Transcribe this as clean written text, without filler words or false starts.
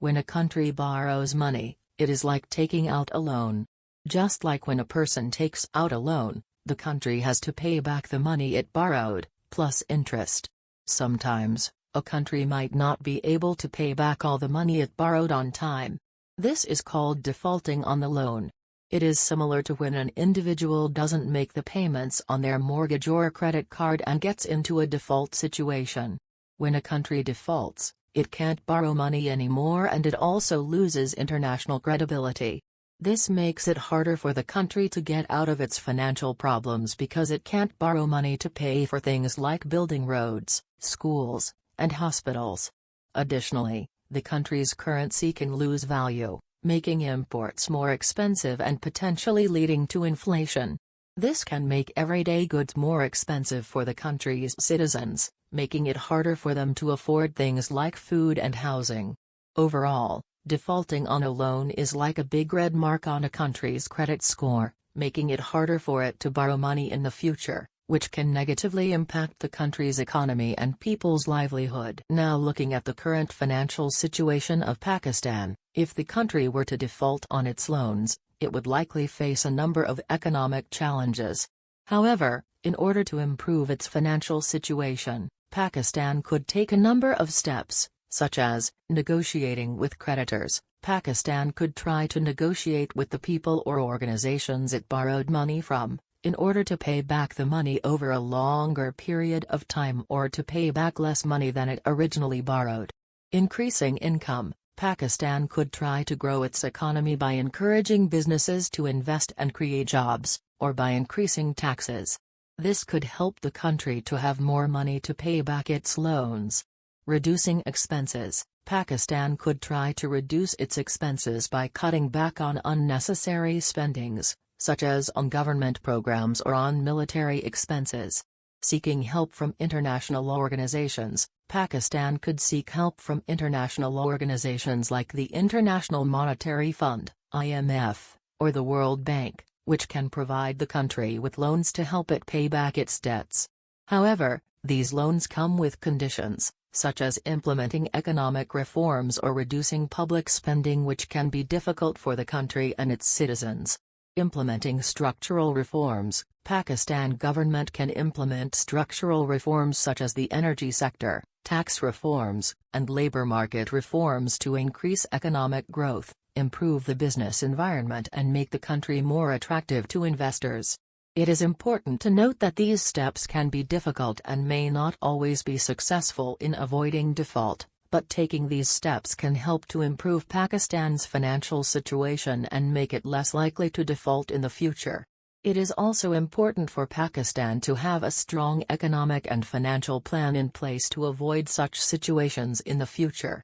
When a country borrows money, it is like taking out a loan. Just like when a person takes out a loan, the country has to pay back the money it borrowed, plus interest. Sometimes, a country might not be able to pay back all the money it borrowed on time. This is called defaulting on the loan. It is similar to when an individual doesn't make the payments on their mortgage or credit card and gets into a default situation. When a country defaults, it can't borrow money anymore and it also loses international credibility. This makes it harder for the country to get out of its financial problems because it can't borrow money to pay for things like building roads, schools, and hospitals. Additionally, the country's currency can lose value, making imports more expensive and potentially leading to inflation. This can make everyday goods more expensive for the country's citizens, making it harder for them to afford things like food and housing. Overall, defaulting on a loan is like a big red mark on a country's credit score, making it harder for it to borrow money in the future, which can negatively impact the country's economy and people's livelihood. Now looking at the current financial situation of Pakistan, if the country were to default on its loans, it would likely face a number of economic challenges. However, in order to improve its financial situation, Pakistan could take a number of steps, such as negotiating with creditors. Pakistan could try to negotiate with the people or organizations it borrowed money from, in order to pay back the money over a longer period of time or to pay back less money than it originally borrowed. Increasing income. Pakistan could try to grow its economy by encouraging businesses to invest and create jobs, or by increasing taxes. This could help the country to have more money to pay back its loans. Reducing expenses. Pakistan could try to reduce its expenses by cutting back on unnecessary spendings, such as on government programs or on military expenses. Seeking help from international organizations. Pakistan could seek help from international organizations like the International Monetary Fund, IMF, or the World Bank, which can provide the country with loans to help it pay back its debts. However, these loans come with conditions, such as implementing economic reforms or reducing public spending, which can be difficult for the country and its citizens. Implementing structural reforms. Pakistan government can implement structural reforms such as the energy sector, tax reforms, and labor market reforms to increase economic growth, improve the business environment and make the country more attractive to investors. It is important to note that these steps can be difficult and may not always be successful in avoiding default, but taking these steps can help to improve Pakistan's financial situation and make it less likely to default in the future. It is also important for Pakistan to have a strong economic and financial plan in place to avoid such situations in the future.